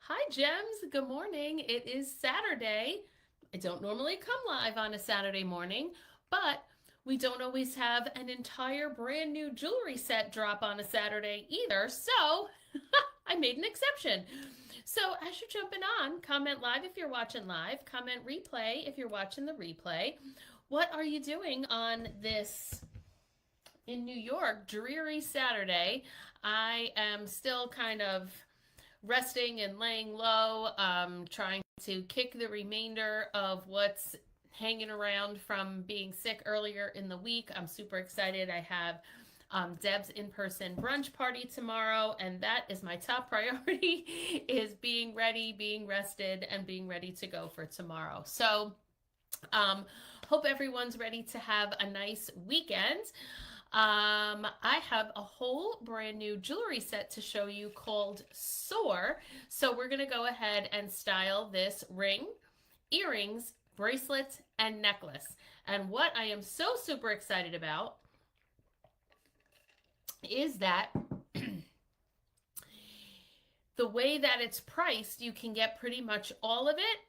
Hi, Gems. Good morning. It is Saturday. I don't normally come live on a Saturday morning, but we don't always have an entire brand new jewelry set drop on a Saturday either. So I made an exception. So as you're jumping on, comment live if you're watching live, comment replay if you're watching the replay. What are you doing on this in New York dreary Saturday? I am still kind of resting and laying low, trying to kick the remainder of what's hanging around from being sick earlier in the week. I'm super excited. I have Deb's in-person brunch party tomorrow, and that is my top priority is being ready, being rested, and being ready to go for tomorrow. So hope everyone's ready to have a nice weekend. I have a whole brand new jewelry set to show you called SOAR. So we're going to go ahead and style this ring, earrings, bracelet, and necklace. And what I am so super excited about is that the way that it's priced, you can get pretty much all of it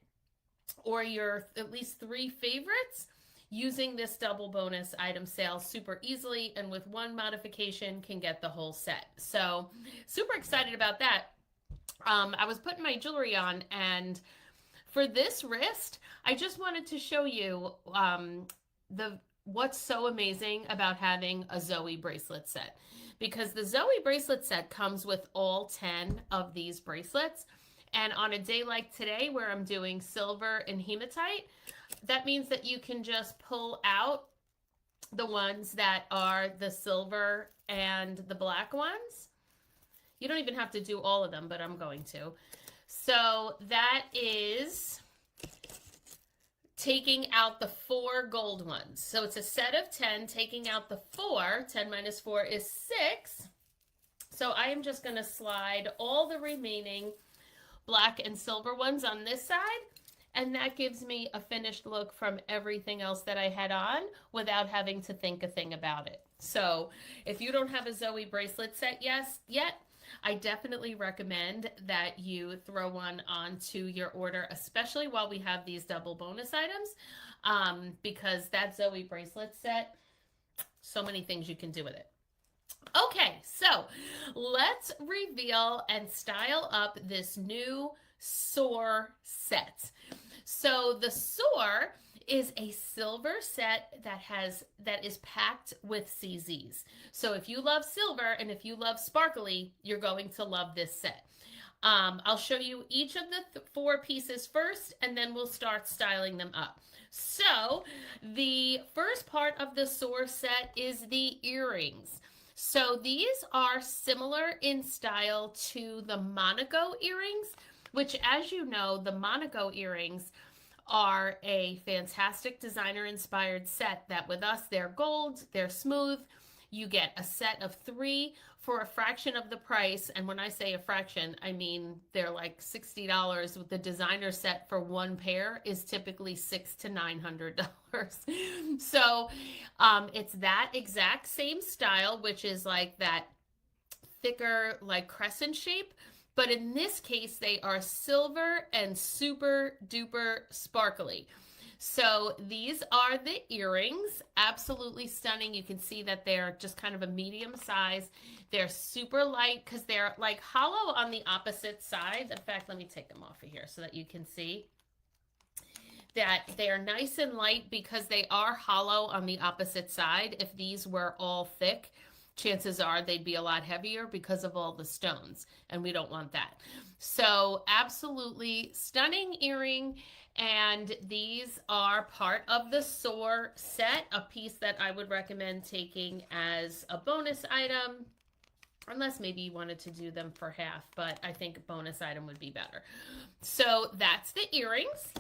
or your at least three favorites using this double bonus item sale super easily, and with one modification can get the whole set. So super excited about that. I was putting my jewelry on, and for this wrist, I just wanted to show you what's so amazing about having a Zoe bracelet set, because the Zoe bracelet set comes with all 10 of these bracelets. And on a day like today where I'm doing silver and hematite, that means that you can just pull out the ones that are the silver and the black ones. You don't even have to do all of them, but I'm going to. So that is taking out the 4 gold ones. So it's a set of 10, taking out the 4. 10 minus 4 is 6. So I am just going to slide all the remaining black and silver ones on this side, and that gives me a finished look from everything else that I had on without having to think a thing about it. So if you don't have a Zoe bracelet set yet, I definitely recommend that you throw one onto your order, especially while we have these double bonus items, because that Zoe bracelet set, so many things you can do with it. Okay, so let's reveal and style up this new SOAR set. So the SOAR is a silver set that is packed with CZs. So if you love silver and if you love sparkly, you're going to love this set. I'll show you each of the 4 pieces first, and then we'll start styling them up. So the first part of the SOAR set is the earrings. So these are similar in style to the Monaco earrings, which, as you know, the Monaco earrings are a fantastic designer-inspired set that with us, they're gold, they're smooth. You get a set of 3 for a fraction of the price. And when I say a fraction, I mean they're like $60. With the designer set for 1 pair is typically $600 to $900. So it's that exact same style, which is like that thicker, like crescent shape. But in this case, they are silver and super duper sparkly. So these are the earrings, absolutely stunning. You can see that they're just kind of a medium size. They're super light because they're like hollow on the opposite sides. In fact, let me take them off of here so that you can see that they are nice and light because they are hollow on the opposite side. If these were all thick, chances are they'd be a lot heavier because of all the stones, and we don't want that. So absolutely stunning earring, and these are part of the SOAR set, a piece that I would recommend taking as a bonus item, unless maybe you wanted to do them for half, but I think a bonus item would be better. So that's the earrings.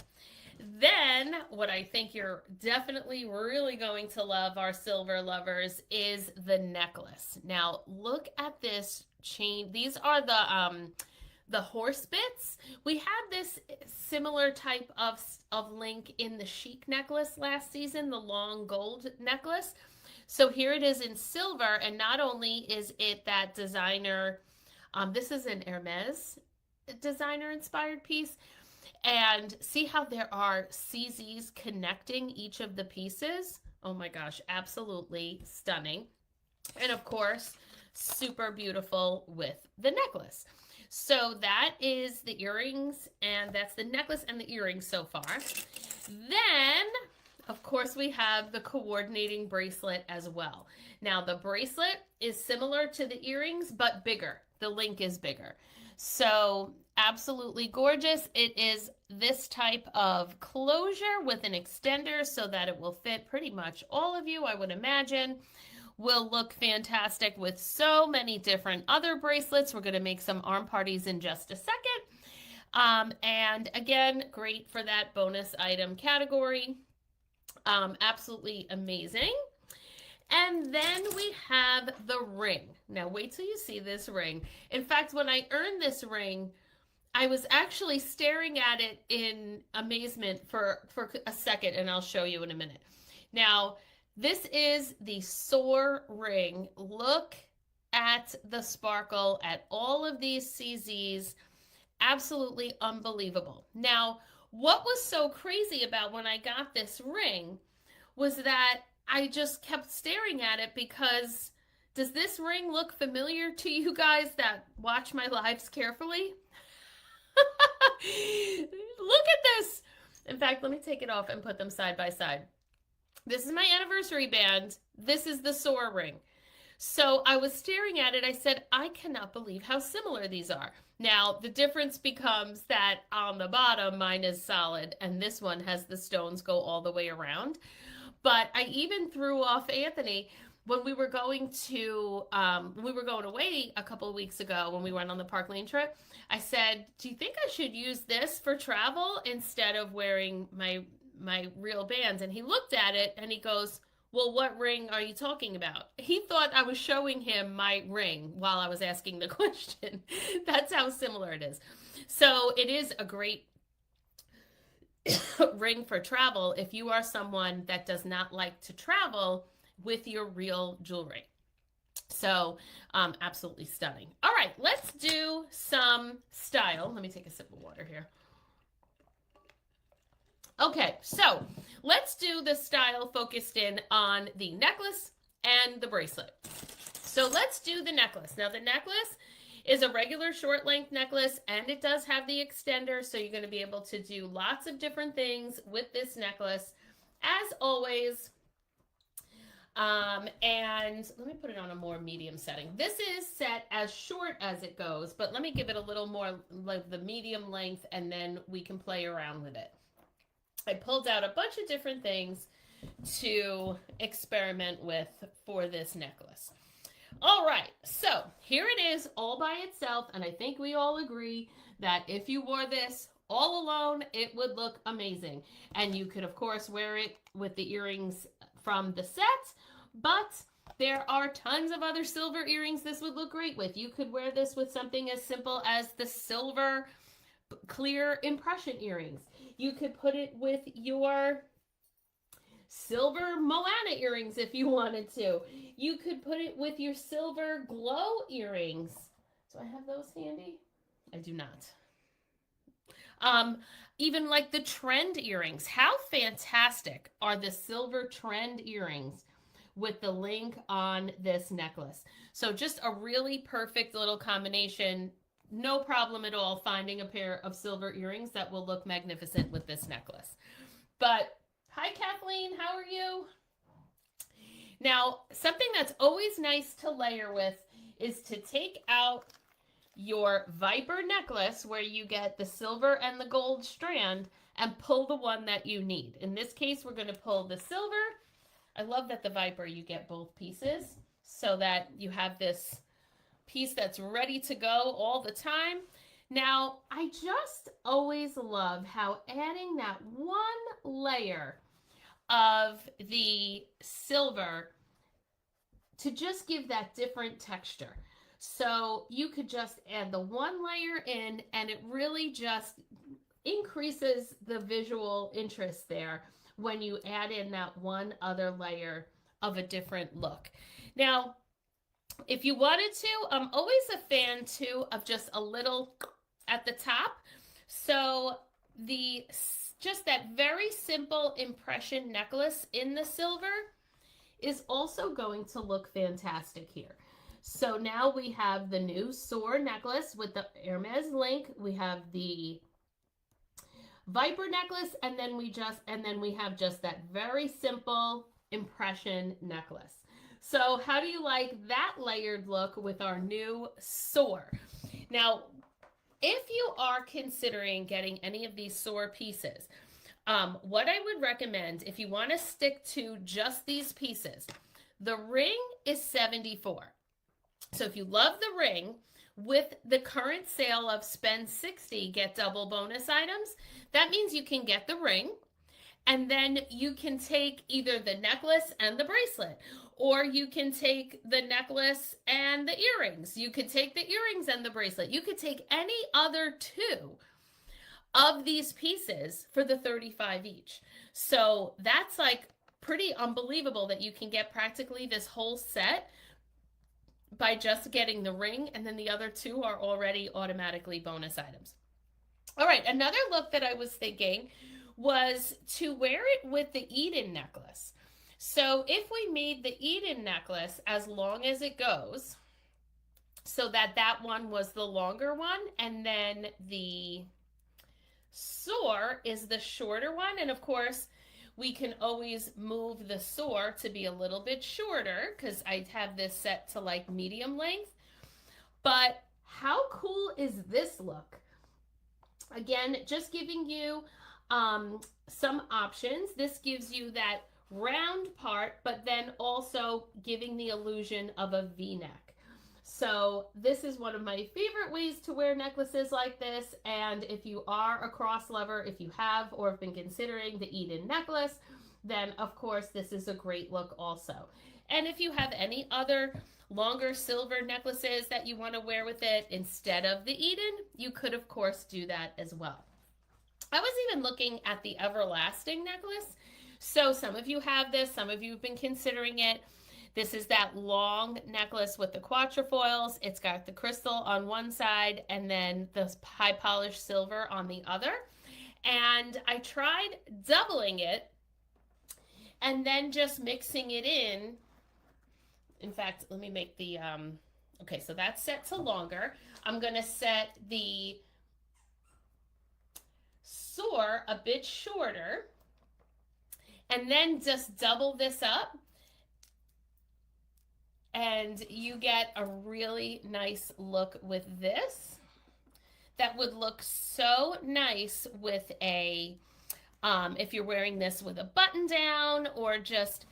Then what I think you're definitely really going to love, our silver lovers, is the necklace. Now look at this chain. These are the horse bits. We had this similar type of link in the chic necklace last season, the long gold necklace. So here it is in silver, and not only is it that designer, this is an Hermes designer inspired piece. And see how there are CZs connecting each of the pieces? Oh my gosh, absolutely stunning. And of course, super beautiful with the necklace. So that is the earrings, and that's the necklace and the earrings so far. Then, of course, we have the coordinating bracelet as well. Now, the bracelet is similar to the earrings, but bigger. The link is bigger. So, absolutely gorgeous. It is this type of closure with an extender so that it will fit pretty much all of you, I would imagine. Will look fantastic with so many different other bracelets. We're going to make some arm parties in just a second. And again, great for that bonus item category. Absolutely amazing. And then we have the ring. Now wait till you see this ring. In fact, when I earned this ring, I was actually staring at it in amazement for a second, and I'll show you in a minute. Now, this is the SOAR ring. Look at the sparkle, at all of these CZs. Absolutely unbelievable. Now, what was so crazy about when I got this ring was that I just kept staring at it because does this ring look familiar to you guys that watch my lives carefully? Look at this. In fact, let me take it off and put them side by side. This is my anniversary band. This is the SOAR ring. So I was staring at it. I said, I cannot believe how similar these are. Now, the difference becomes that on the bottom, mine is solid, and this one has the stones go all the way around. But I even threw off Anthony when we were going away a couple of weeks ago when we went on the Park Lane trip. I said, do you think I should use this for travel instead of wearing my real bands? And he looked at it and he goes, well, what ring are you talking about? He thought I was showing him my ring while I was asking the question. That's how similar it is. So it is a great ring for travel if you are someone that does not like to travel with your real jewelry. So absolutely stunning. All right, let's do some style. Let me take a sip of water here. Okay, so let's do the style focused in on the necklace and the bracelet. So let's do the necklace. Now the necklace is a regular short length necklace and it does have the extender, so you're going to be able to do lots of different things with this necklace as always. And let me put it on a more medium setting. This is set as short as it goes, but let me give it a little more like the medium length and then we can play around with it. I pulled out a bunch of different things to experiment with for this necklace. All right, so here it is all by itself, and I think we all agree that if you wore this all alone, it would look amazing. And you could, of course, wear it with the earrings from the set, but there are tons of other silver earrings this would look great with. You could wear this with something as simple as the silver clear impression earrings. You could put it with your silver Moana earrings if you wanted to. You could put it with your silver glow earrings. Do I have those handy? I do not. Even like the trend earrings. How fantastic are the silver trend earrings with the link on this necklace? So just a really perfect little combination. No problem at all finding a pair of silver earrings that will look magnificent with this necklace. But hi, Kathleen, how are you? Now, something that's always nice to layer with is to take out your Viper necklace where you get the silver and the gold strand and pull the one that you need. In this case, we're going to pull the silver. I love that the Viper, you get both pieces so that you have this piece that's ready to go all the time. Now, I just always love how adding that one layer of the silver to just give that different texture. So you could just add the one layer in and it really just increases the visual interest there when you add in that one other layer of a different look. Now, if you wanted to, I'm always a fan too of just a little at the top. So just that very simple impression necklace in the silver is also going to look fantastic here. So now we have the new SOAR necklace with the Hermes link. We have the Viper necklace, and then we have just that very simple impression necklace. So how do you like that layered look with our new SOAR? Now, if you are considering getting any of these SOAR pieces, what I would recommend, if you want to stick to just these pieces, the ring is $74. So if you love the ring, with the current sale of spend $60, get double bonus items, that means you can get the ring, and then you can take either the necklace and the bracelet, or you can take the necklace and the earrings. You could take the earrings and the bracelet. You could take any other two of these pieces for the $35 each. So that's like pretty unbelievable that you can get practically this whole set by just getting the ring, and then the other two are already automatically bonus items. All right, another look that I was thinking was to wear it with the Eden necklace. So if we made the Eden necklace as long as it goes, so that one was the longer one, and then the SOAR is the shorter one, and of course we can always move the SOAR to be a little bit shorter because I have this set to like medium length. But how cool is this look? Again, just giving you some options. This gives you that round part, but then also giving the illusion of a V-neck. So this is one of my favorite ways to wear necklaces like this. And if you are a cross lover, if you have or have been considering the Eden necklace, then of course this is a great look also. And if you have any other longer silver necklaces that you want to wear with it instead of the Eden, you could of course do that as well. I was even looking at the Everlasting necklace. So some of you have this, some of you have been considering it. This is that long necklace with the quatrefoils. It's got the crystal on one side and then the high polished silver on the other. And I tried doubling it and then just mixing it in. In fact, let me make the, okay, so that's set to longer. I'm going to set the SOAR a bit shorter and then just double this up. And you get a really nice look with this. That would look so nice with a, if you're wearing this with a button down or just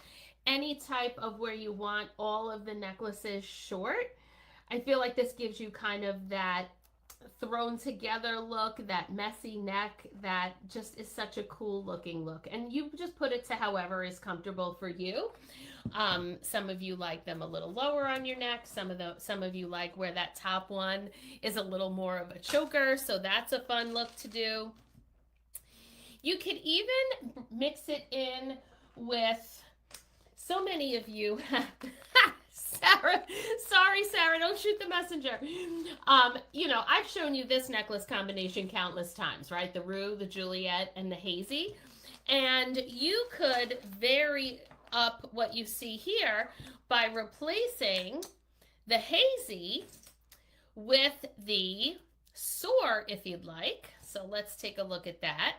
any type of where you want all of the necklaces short. I feel like this gives you kind of that thrown together look, that messy neck, that just is such a cool looking look. And you just put it to however is comfortable for you. Some of you like them a little lower on your neck. Some of you like where that top one is a little more of a choker. So that's a fun look to do. You could even mix it in with, so many of you Sarah, sorry, Sarah, don't shoot the messenger. You know, I've shown you this necklace combination countless times, right? The Rue, the Juliet, and the Hazy. And you could vary up what you see here by replacing the Hazy with the SOAR if you'd like. So let's take a look at that.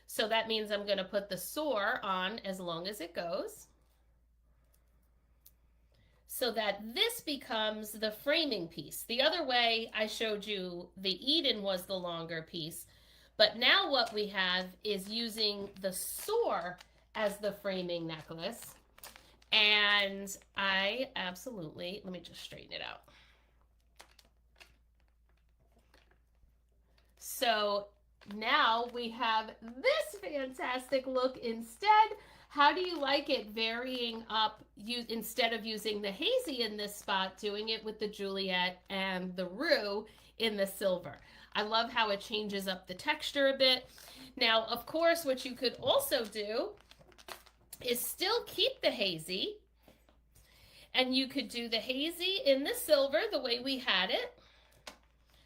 So that means I'm going to put the SOAR on as long as it goes, so that this becomes the framing piece. The other way I showed you the Eden was the longer piece, but now what we have is using the SOAR as the framing necklace. And I absolutely, let me just straighten it out. So now we have this fantastic look instead. How do you like it varying up, instead of using the Hazy in this spot, doing it with the Juliet and the Rue in the silver? I love how it changes up the texture a bit. Now, of course, what you could also do is still keep the Hazy, and you could do the Hazy in the silver the way we had it.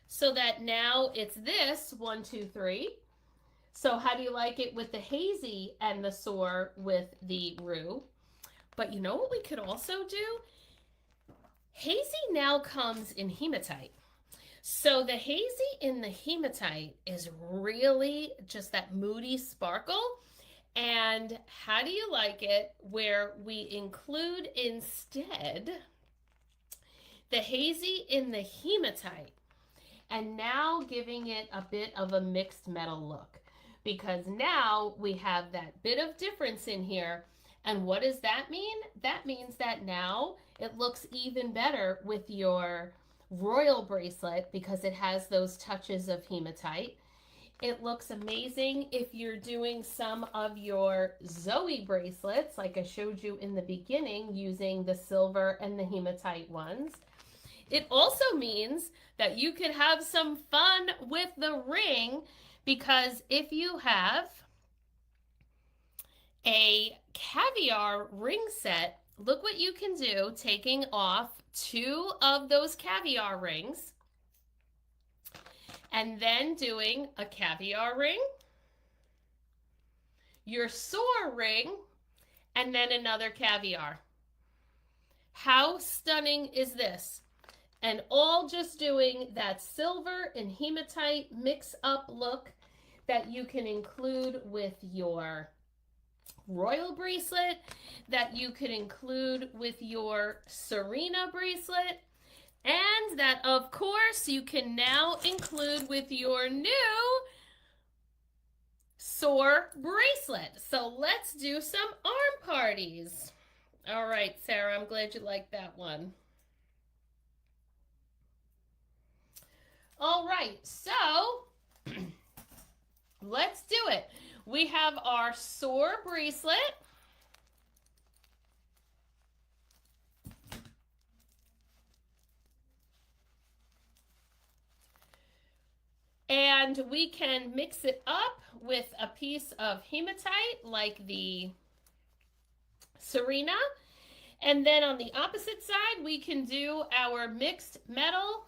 so that now it's this 1, 2, 3. So how do you like it with the hazy and the SOAR with the rue? But you know what we could also do? Hazy now comes in hematite. So the hazy in the hematite is really just that moody sparkle. And how do you like it where we include instead the hazy in the hematite and now giving it a bit of a mixed metal look? Because now we have that bit of difference in here. And what does that mean? That means that now it looks even better with your royal bracelet because it has those touches of hematite. It looks amazing if you're doing some of your Zoe bracelets, like I showed you in the beginning, using the silver and the hematite ones. It also means that you could have some fun with the ring, because if you have a caviar ring set, look what you can do taking off 2 of those caviar rings and then doing a caviar ring, your SOAR ring, and then another caviar. How stunning is this? And all just doing that silver and hematite mix up look that you can include with your royal bracelet, that you could include with your Serena bracelet, and that of course you can now include with your new SOAR bracelet. So let's do some arm parties. All right, Sarah, I'm glad you liked that one. All right, so let's do it. We have our SOAR bracelet. And we can mix it up with a piece of hematite like the Serena. And then on the opposite side, we can do our mixed metal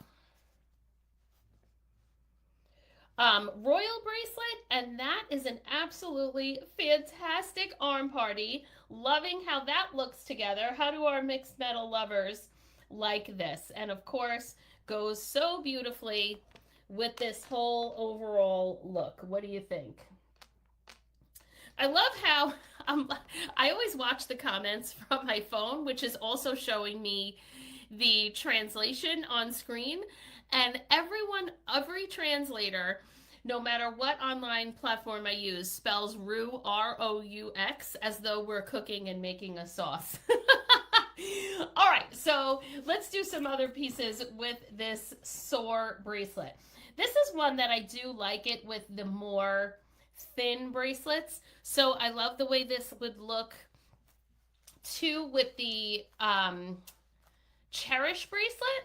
royal bracelet, and that is an absolutely fantastic arm party. Loving how that looks together. How do our mixed metal lovers like this? And of course, goes so beautifully with this whole overall look. What do you think? I love how I always watch the comments from my phone, which is also showing me the translation on screen. And every translator, no matter what online platform I use, spells roux, R-O-U-X, as though we're cooking and making a sauce. All right, so let's do some other pieces with this SOAR bracelet. This is one that I do like it with the more thin bracelets. So I love the way this would look too with the Cherish bracelet.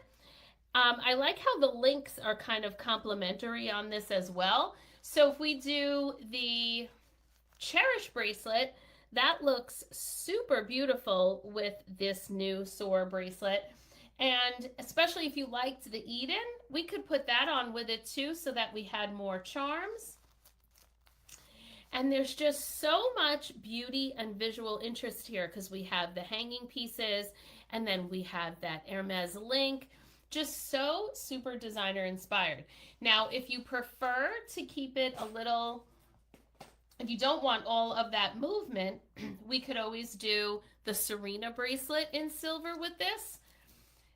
I like how the links are kind of complementary on this as well. So if we do the Cherish bracelet, that looks super beautiful with this new SOAR bracelet. And especially if you liked the Eden, we could put that on with it too so that we had more charms. And there's just so much beauty and visual interest here because we have the hanging pieces and then we have that Hermes link. Just so super designer inspired. Now, if you prefer to keep it a little, if you don't want all of that movement, we could always do the Serena bracelet in silver with this.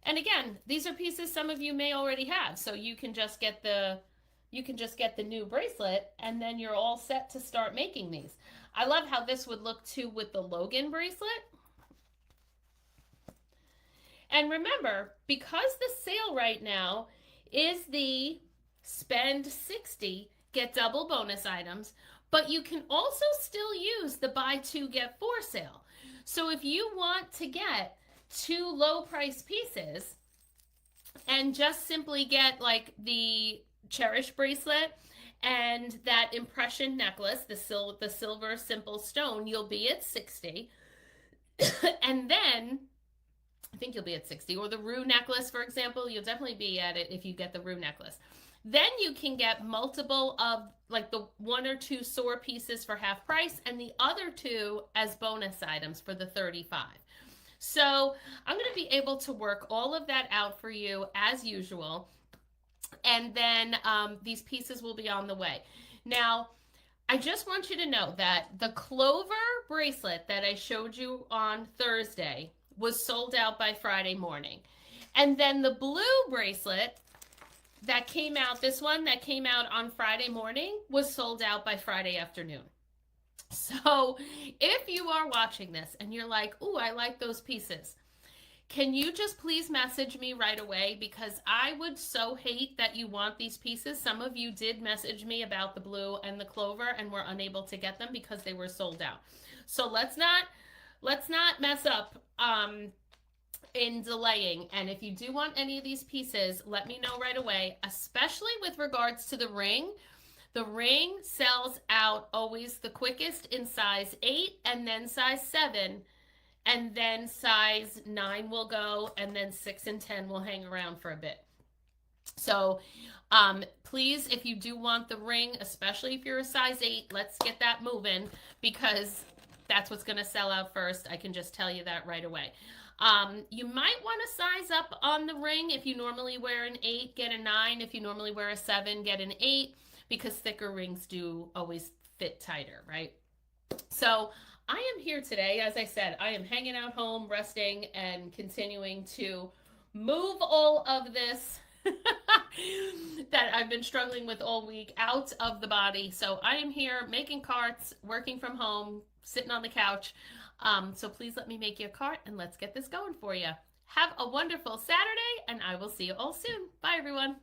And again, these are pieces some of you may already have, so you can just get the new bracelet and then you're all set to start making these. I love how this would look too with the Logan bracelet. And remember, because the sale right now is the spend 60, get double bonus items, but you can also still use the buy 2, get 4 sale. So if you want to get 2 low price pieces and just simply get like the Cherish bracelet and that impression necklace, the silver simple stone, you'll be at 60. And then I think you'll be at 60. Or the Rue necklace, for example, you'll definitely be at it if you get the Rue necklace. Then you can get multiple of like the 1 or 2 SOAR pieces for half price and the other 2 as bonus items for the 35. So I'm going to be able to work all of that out for you as usual. And then these pieces will be on the way. Now, I just want you to know that the clover bracelet that I showed you on Thursday was sold out by Friday morning. And then the blue bracelet that came out, this one that came out on Friday morning, was sold out by Friday afternoon. So if you are watching this and you're like, ooh, I like those pieces, can you just please message me right away? Because I would so hate that you want these pieces. Some of you did message me about the blue and the clover and were unable to get them because they were sold out. So let's not mess up in delaying. And if you do want any of these pieces, let me know right away, especially with regards to the ring. The ring sells out always the quickest in size 8 and then size 7. And then size 9 will go, and then 6 and 10 will hang around for a bit. So please, if you do want the ring, especially if you're a size 8, let's get that moving because that's what's going to sell out first. I can just tell you that right away. You might want to size up on the ring. If you normally wear an 8, get a 9. If you normally wear a 7, get an 8, because thicker rings do always fit tighter, right? So I am here today. As I said, I am hanging out home, resting, and continuing to move all of this that I've been struggling with all week out of the body. So I am here making carts, working from home, sitting on the couch. So please let me make you a cart and let's get this going for you. Have a wonderful Saturday, and I will see you all soon. Bye, everyone.